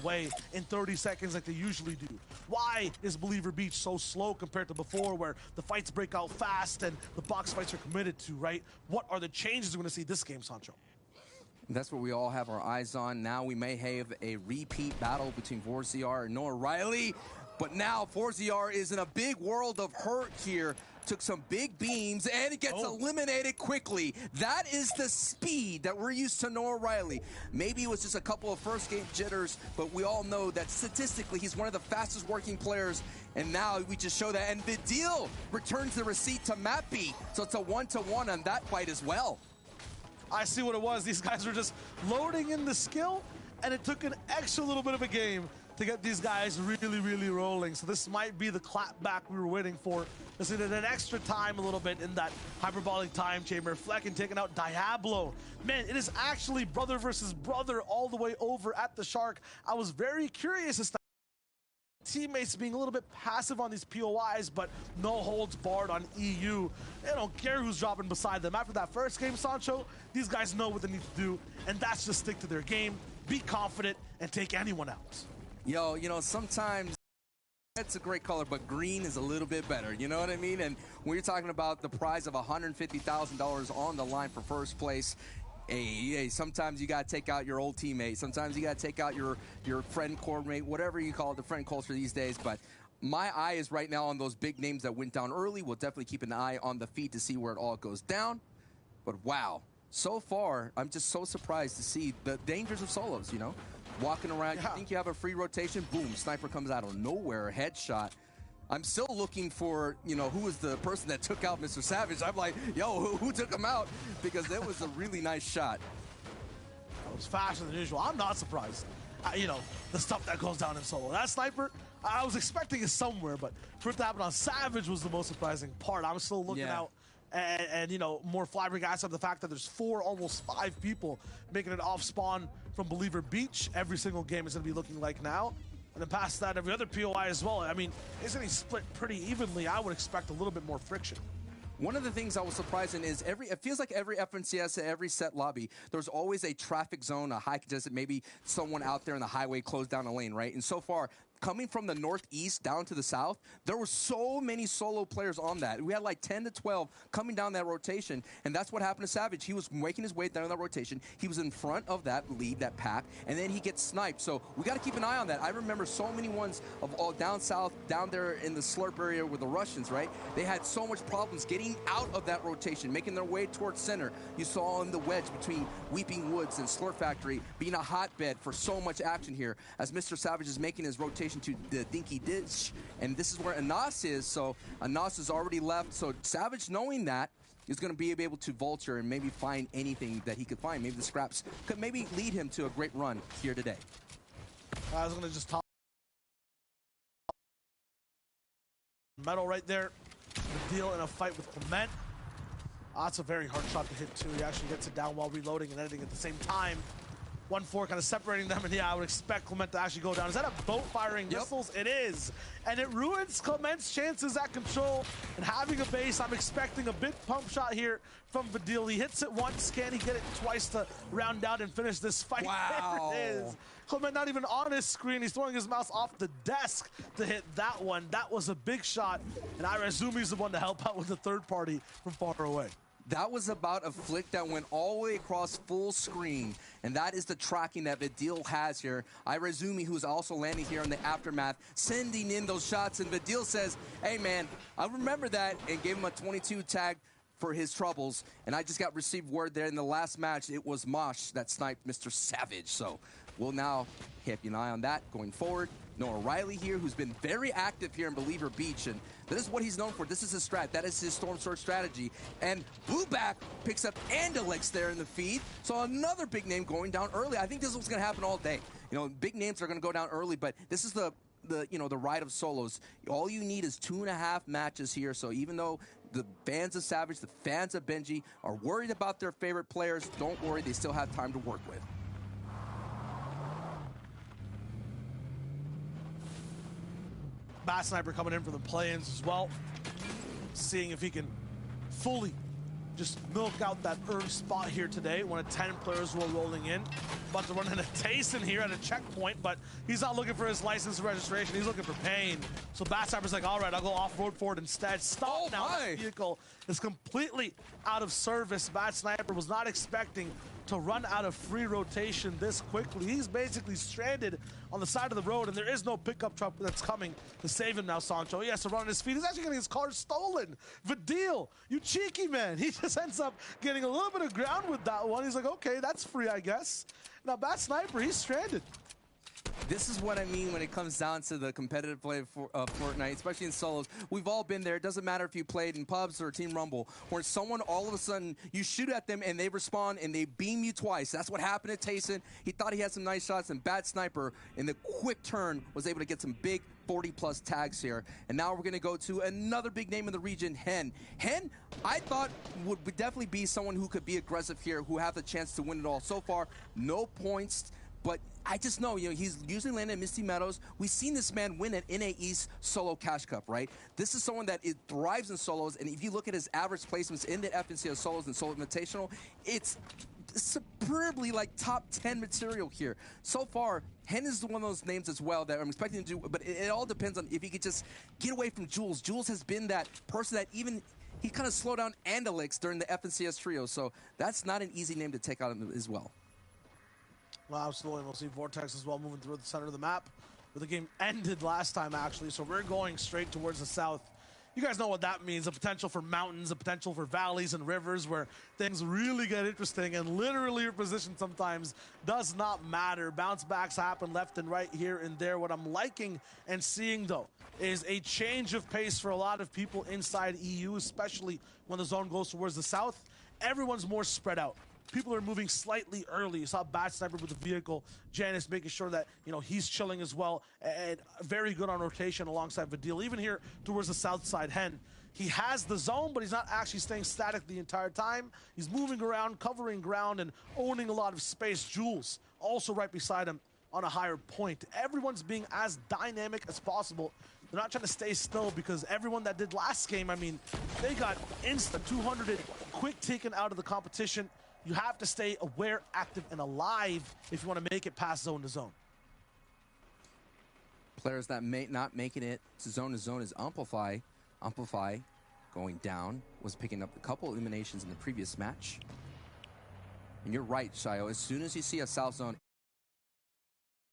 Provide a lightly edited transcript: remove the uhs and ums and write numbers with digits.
away in 30 seconds like they usually do? Why is Believer Beach so slow compared to before, where the fights break out fast and the box fights are committed to, right? What are the changes we're going to see this game, Sancho? That's what we all have our eyes on. Now we may have a repeat battle between Forziar and Noah Riley. But now Forziar is in a big world of hurt here. Took some big beams, and it gets eliminated quickly. That is the speed that we're used to Noah Riley. Maybe it was just a couple of first game jitters, but we all know that statistically he's one of the fastest working players, and now we just show that. And Vidil returns the receipt to Mappy, so it's a 1-to-1 on that fight as well. I see what it was. These guys were just loading in the skill, and it took an extra little bit of a game to get these guys really, really rolling. So this might be the clap back we were waiting for. This needed an extra time a little bit in that hyperbolic time chamber. Flecken taking out Diablo. Man, it is actually brother versus brother all the way over at the Shark. I was very curious as to teammates being a little bit passive on these POIs, but no holds barred on EU. They don't care who's dropping beside them. After that first game, Sancho, these guys know what they need to do, and that's just stick to their game, be confident, and take anyone out. Yo, you know, sometimes it's a great color, but green is a little bit better, you know what I mean? And when you're talking about the prize of $150,000 on the line for first place, hey, sometimes you got to take out your old teammate. Sometimes you got to take out your friend coordinate, whatever you call it, the friend culture these days. But my eye is right now on those big names that went down early. We'll definitely keep an eye on the feed to see where it all goes down. But wow, so far, I'm just so surprised to see the dangers of solos, you know? Walking around, you think you have a free rotation, boom, sniper comes out of nowhere, headshot. I'm still looking for, you know, who was the person that took out Mr. Savage. I'm like, yo, who took him out? Because that was a really nice shot. It was faster than usual. I'm not surprised. You know, the stuff that goes down in solo. That sniper, I was expecting it somewhere, but for it to happen on Savage was the most surprising part. I'm still looking out. And, you know, more flabbergasted of the fact that there's 4, almost 5 people making it off spawn from Believer Beach. Every single game is going to be looking like now. And then past that, every other POI as well. I mean, it's getting split pretty evenly. I would expect a little bit more friction. One of the things I was surprised in is it feels like every FNCS, every set lobby, there's always a traffic zone, a high contested, maybe someone out there in the highway closed down a lane, right? And so far, coming from the northeast down to the south, there were so many solo players on that. We had like 10 to 12 coming down that rotation, and that's what happened to Savage. He was making his way down that rotation. He was in front of that lead, that pack, and then he gets sniped. So we got to keep an eye on that. I remember so many ones of all down south, down there in the slurp area with the Russians, right? They had so much problems getting out of that rotation, making their way towards center. You saw in the wedge between Weeping Woods and Slurp Factory being a hotbed for so much action here as Mr. Savage is making his rotation to the Dinky Ditch, and this is where Anas is, so Anas is already left, so Savage, knowing that, is going to be able to vulture and maybe find anything that he could find. Maybe the scraps could maybe lead him to a great run here today. I was going to just top metal right there. The deal in a fight with Clement. That's a very hard shot to hit too. He actually gets it down while reloading and editing at the same time. 1-4 kind of separating them, and yeah, I would expect Clement to actually go down. Is that a boat firing missiles? It is. And it ruins Clement's chances at control and having a base. I'm expecting a big pump shot here from Vidil. He hits it once. Can he get it twice to round out and finish this fight? Wow. There it is. Clement not even on his screen. He's throwing his mouse off the desk to hit that one. That was a big shot, and Irazumi's the one to help out with the third party from far away. That was about a flick that went all the way across full screen, and that is the tracking that Vidil has here. Irazumi, who's also landing here in the aftermath, sending in those shots, and Vidil says, hey man, I remember that, and gave him a 22 tag for his troubles, and I just got received word there in the last match, it was Mosh that sniped Mr. Savage, so we'll now keep an eye on that going forward. Noah Riley here, who's been very active here in Believer Beach, and this is what he's known for. This is his strat. That is his Storm Sword strategy. And Blueback picks up Andalex there in the feed. So another big name going down early. I think this is what's going to happen all day. You know, big names are going to go down early, but this is the ride of solos. All you need is 2.5 matches here. So even though the fans of Savage, the fans of Benji are worried about their favorite players, don't worry, they still have time to work with. Bass Sniper coming in for the play-ins as well. Seeing if he can fully just milk out that earned spot here today. One of 10 players who are rolling in. About to run into Tayson here at a checkpoint, but he's not looking for his license and registration. He's looking for pain. So Bat Sniper's like, all right, I'll go off-road for it instead. Stop now. The vehicle is completely out of service. Bat Sniper was not expecting to run out of free rotation this quickly. He's basically stranded on the side of the road, and there is no pickup truck that's coming to save him now, Sancho. He has to run on his feet. He's actually getting his car stolen. Vidil, you cheeky man. He just ends up getting a little bit of ground with that one. He's like, okay, that's free, I guess. Now, Bat Sniper, he's stranded. This is what I mean when it comes down to the competitive play of Fortnite, especially in solos. We've all been there. It doesn't matter if you played in pubs or Team Rumble, where someone all of a sudden, you shoot at them and they respond and they beam you twice. That's what happened to Tayson. He thought he had some nice shots, and Bat Sniper, in the quick turn, was able to get some big 40-plus tags here. And now we're going to go to another big name in the region, Hen. Hen, I thought would definitely be someone who could be aggressive here, who have the chance to win it all. So far, no points. But I just know, he's usually landing at Misty Meadows. We've seen this man win at NA East Solo Cash Cup, right? This is someone that thrives in solos, and if you look at his average placements in the FNCS solos and Solo Invitational, it's superbly like top 10 material here. So far, Hen is one of those names as well that I'm expecting to do, but it all depends on if he could just get away from Jules. Jules has been that person that he kind of slowed down Andalix during the FNCS trio, so that's not an easy name to take out as well. Well, absolutely. We'll see Vortex as well moving through the center of the map, where the game ended last time, actually. So we're going straight towards the south. You guys know what that means, the potential for mountains, the potential for valleys and rivers where things really get interesting, and literally your position sometimes does not matter. Bounce backs happen left and right here and there. What I'm liking and seeing, though, is a change of pace for a lot of people inside EU, especially when the zone goes towards the south. Everyone's more spread out. People are moving slightly early. You saw Bat Sniper with the vehicle. Janice making sure that, he's chilling as well. And very good on rotation alongside Vidil. Even here towards the south side, Hen, he has the zone, but he's not actually staying static the entire time. He's moving around, covering ground, and owning a lot of space. Jules also right beside him on a higher point. Everyone's being as dynamic as possible. They're not trying to stay still, because everyone that did last game, they got insta 200 quick taken out of the competition. You have to stay aware, active, and alive if you want to make it past zone to zone. Players that may not making it to zone is Amplify. Amplify going down, was picking up a couple eliminations in the previous match. And you're right, Shayo. As soon as you see a south zone,